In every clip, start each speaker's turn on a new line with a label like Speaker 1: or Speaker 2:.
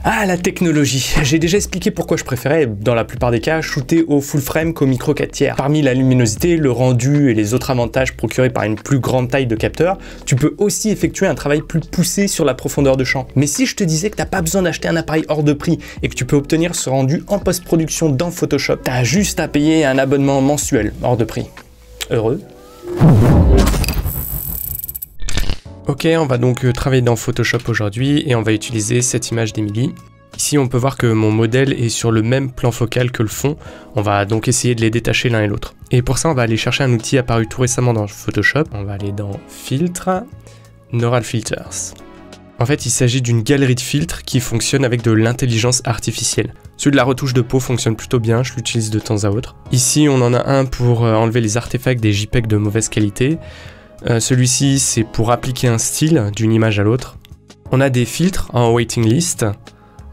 Speaker 1: Ah, la technologie. J'ai déjà expliqué pourquoi je préférais, dans la plupart des cas, shooter au full frame qu'au micro 4 tiers. Parmi la luminosité, le rendu et les autres avantages procurés par une plus grande taille de capteur, tu peux aussi effectuer un travail plus poussé sur la profondeur de champ. Mais si je te disais que t'as pas besoin d'acheter un appareil hors de prix et que tu peux obtenir ce rendu en post-production dans Photoshop, t'as juste à payer un abonnement mensuel hors de prix. Heureux? Ok, on va donc travailler dans Photoshop aujourd'hui et on va utiliser cette image d'Emily. Ici, on peut voir que mon modèle est sur le même plan focal que le fond. On va donc essayer de les détacher l'un et l'autre. Et pour ça, on va aller chercher un outil apparu tout récemment dans Photoshop. On va aller dans Filtres, Neural Filters. En fait, il s'agit d'une galerie de filtres qui fonctionne avec de l'intelligence artificielle. Celui de la retouche de peau fonctionne plutôt bien, je l'utilise de temps à autre. Ici, on en a un pour enlever les artefacts des JPEG de mauvaise qualité. Celui-ci, c'est pour appliquer un style d'une image à l'autre. On a des filtres en waiting list,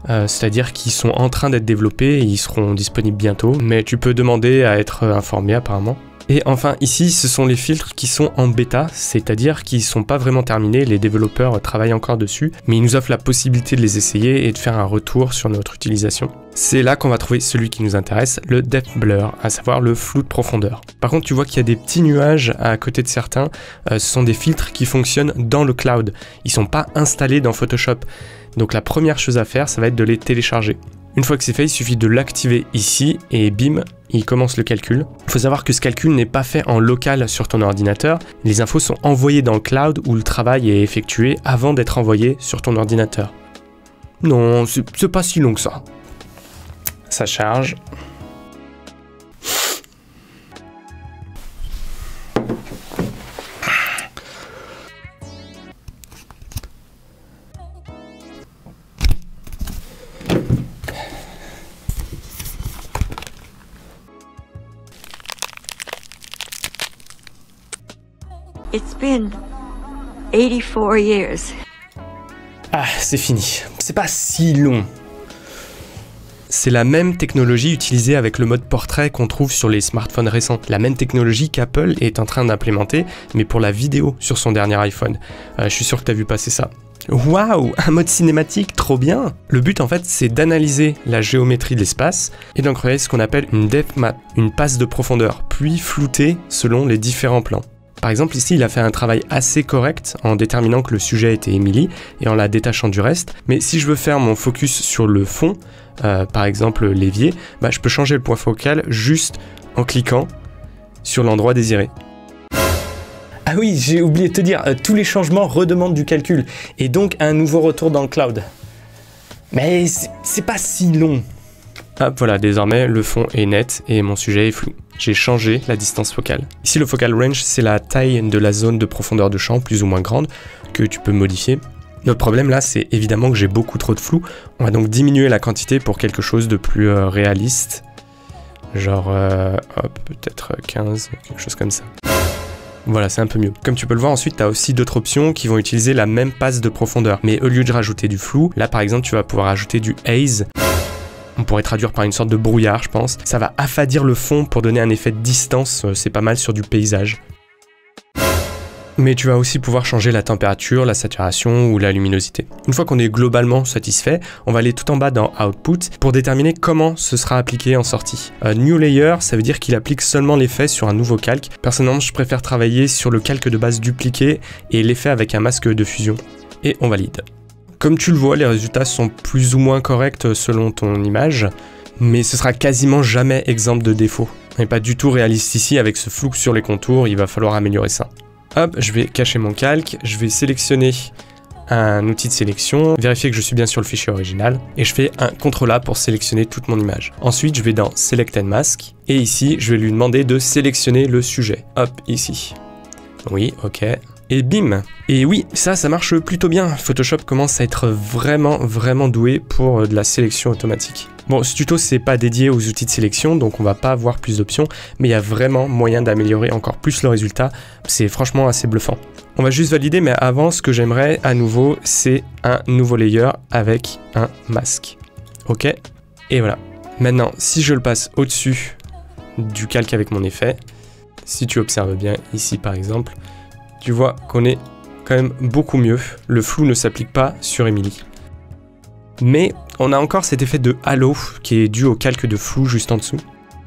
Speaker 1: c'est-à-dire qu'ils sont en train d'être développés et ils seront disponibles bientôt, mais tu peux demander à être informé apparemment. Et enfin ici, ce sont les filtres qui sont en bêta, c'est-à-dire qu'ils ne sont pas vraiment terminés, les développeurs travaillent encore dessus, mais ils nous offrent la possibilité de les essayer et de faire un retour sur notre utilisation. C'est là qu'on va trouver celui qui nous intéresse, le Depth Blur, à savoir le flou de profondeur. Par contre, tu vois qu'il y a des petits nuages à côté de certains, ce sont des filtres qui fonctionnent dans le cloud, ils ne sont pas installés dans Photoshop. Donc la première chose à faire, ça va être de les télécharger. Une fois que c'est fait, il suffit de l'activer ici et bim, il commence le calcul. Il faut savoir que ce calcul n'est pas fait en local sur ton ordinateur. Les infos sont envoyées dans le cloud où le travail est effectué avant d'être envoyé sur ton ordinateur. Non, c'est pas si long que ça. Ça charge.
Speaker 2: It's been 84 years.
Speaker 1: Ah, c'est fini. C'est pas si long. C'est la même technologie utilisée avec le mode portrait qu'on trouve sur les smartphones récents. La même technologie qu'Apple est en train d'implémenter, mais pour la vidéo sur son dernier iPhone. Je suis sûr que t'as vu passer ça. Waouh, un mode cinématique, trop bien! Le but en fait, c'est d'analyser la géométrie de l'espace et d'en créer ce qu'on appelle une depth map, une passe de profondeur, puis flouter selon les différents plans. Par exemple, ici, il a fait un travail assez correct en déterminant que le sujet était Emily et en la détachant du reste. Mais si je veux faire mon focus sur le fond, par exemple l'évier, je peux changer le point focal juste en cliquant sur l'endroit désiré. Ah oui, j'ai oublié de te dire, tous les changements redemandent du calcul et donc un nouveau retour dans le cloud. Mais c'est pas si long. Hop, voilà, désormais le fond est net et mon sujet est flou. J'ai changé la distance focale. Ici, le focal range, c'est la taille de la zone de profondeur de champ, plus ou moins grande, que tu peux modifier. Notre problème là, c'est évidemment que j'ai beaucoup trop de flou. On va donc diminuer la quantité pour quelque chose de plus réaliste. Genre, hop, peut-être 15, quelque chose comme ça. Voilà, c'est un peu mieux. Comme tu peux le voir, ensuite, tu as aussi d'autres options qui vont utiliser la même passe de profondeur. Mais au lieu de rajouter du flou, là, par exemple, tu vas pouvoir ajouter du haze. On pourrait traduire par une sorte de brouillard, je pense. Ça va affadir le fond pour donner un effet de distance, c'est pas mal sur du paysage. Mais tu vas aussi pouvoir changer la température, la saturation ou la luminosité. Une fois qu'on est globalement satisfait, on va aller tout en bas dans Output pour déterminer comment ce sera appliqué en sortie. New Layer, ça veut dire qu'il applique seulement l'effet sur un nouveau calque. Personnellement, je préfère travailler sur le calque de base dupliqué et l'effet avec un masque de fusion. Et on valide. Comme tu le vois, les résultats sont plus ou moins corrects selon ton image, mais ce sera quasiment jamais exemple de défaut. On n'est pas du tout réaliste ici avec ce flou sur les contours, il va falloir améliorer ça. Hop, je vais cacher mon calque, je vais sélectionner un outil de sélection, vérifier que je suis bien sur le fichier original, et je fais un CTRL-A pour sélectionner toute mon image. Ensuite, je vais dans Select and Mask, et ici, je vais lui demander de sélectionner le sujet. Hop, ici. Oui, ok. Et bim! Et oui, ça marche plutôt bien. Photoshop commence à être vraiment doué pour de la sélection automatique. Bon, ce tuto, c'est pas dédié aux outils de sélection, donc on va pas avoir plus d'options, mais il y a vraiment moyen d'améliorer encore plus le résultat. C'est franchement assez bluffant. On va juste valider, mais avant, ce que j'aimerais à nouveau, c'est un nouveau layer avec un masque. Ok? Et voilà. Maintenant, si je le passe au-dessus du calque avec mon effet, si tu observes bien ici par exemple, tu vois qu'on est quand même beaucoup mieux. Le flou ne s'applique pas sur Emily. Mais on a encore cet effet de halo qui est dû au calque de flou juste en dessous.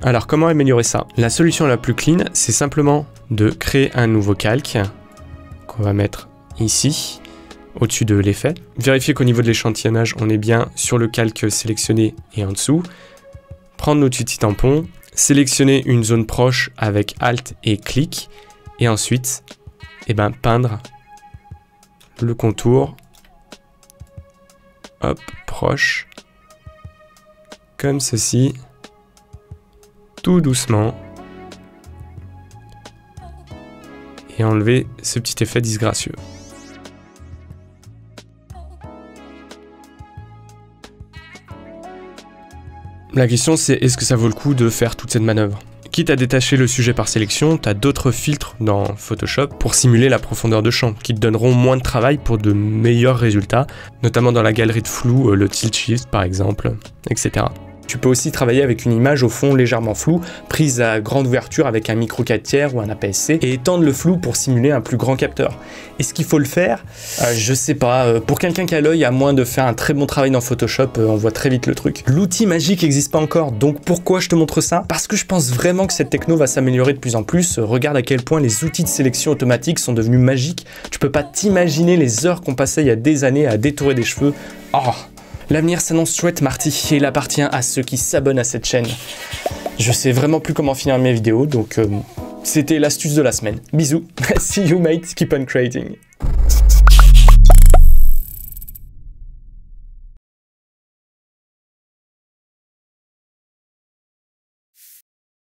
Speaker 1: Alors comment améliorer ça? La solution la plus clean, c'est simplement de créer un nouveau calque qu'on va mettre ici, au-dessus de l'effet. Vérifier qu'au niveau de l'échantillonnage, on est bien sur le calque sélectionné et en dessous. Prendre notre outil tampon, sélectionner une zone proche avec Alt et clic, et ensuite, peindre le contour, hop, proche, comme ceci, tout doucement, et enlever ce petit effet disgracieux. La question c'est, est-ce que ça vaut le coup de faire toute cette manœuvre? Quitte à détacher le sujet par sélection, tu as d'autres filtres dans Photoshop pour simuler la profondeur de champ, qui te donneront moins de travail pour de meilleurs résultats, notamment dans la galerie de flou, le tilt shift par exemple, etc. Tu peux aussi travailler avec une image au fond légèrement floue, prise à grande ouverture avec un micro 4 tiers ou un APS-C, et étendre le flou pour simuler un plus grand capteur. Est-ce qu'il faut le faire? Je sais pas. Pour quelqu'un qui a l'œil, à moins de faire un très bon travail dans Photoshop, on voit très vite le truc. L'outil magique n'existe pas encore, donc pourquoi je te montre ça? Parce que je pense vraiment que cette techno va s'améliorer de plus en plus. Regarde à quel point les outils de sélection automatique sont devenus magiques. Tu peux pas t'imaginer les heures qu'on passait il y a des années à détourer des cheveux. Oh, l'avenir s'annonce chouette, Marty, et il appartient à ceux qui s'abonnent à cette chaîne. Je sais vraiment plus comment finir mes vidéos, donc c'était l'astuce de la semaine. Bisous, see you mate, keep on creating.